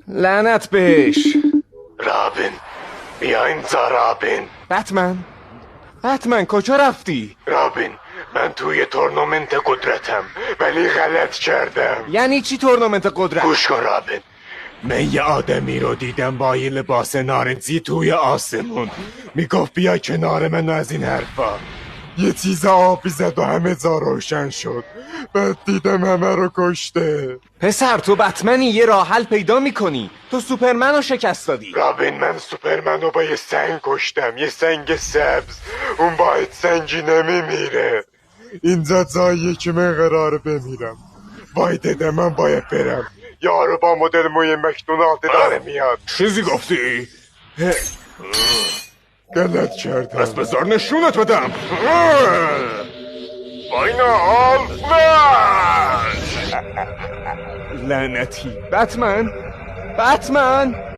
لعنت بهش. رابین، بیا اینجا رابین. بتمن کجا رفتی؟ رابین، من توی تورنمنت قدرتم ولی غلط کردم. یعنی چی تورنمنت قدرت؟ گوش کن رابین، من یه آدمی رو دیدم با یه لباس نارنجی توی آسمون. میگفت بیا کنار من از این حرفا. یه چیز آبی زد و همه جا روشن شد. بعد دیدم همه رو کشته. پسر تو بتمنی، یه راه حل پیدا میکنی. تو سوپرمن رو شکست دادی. رابین، من سوپرمن رو با یه سنگ کشتم، یه سنگ سبز. اون باید سنگی نمیمیره. اینجا جاییه که من قراره بمیرم. وای داده، من باید برم. یارو با مدل موی مکدونالد داره میاد. چیزی گفتی؟ غلط کردم. پس بذار نشونت بدم. فاینال فلش. لعنتی. بتمن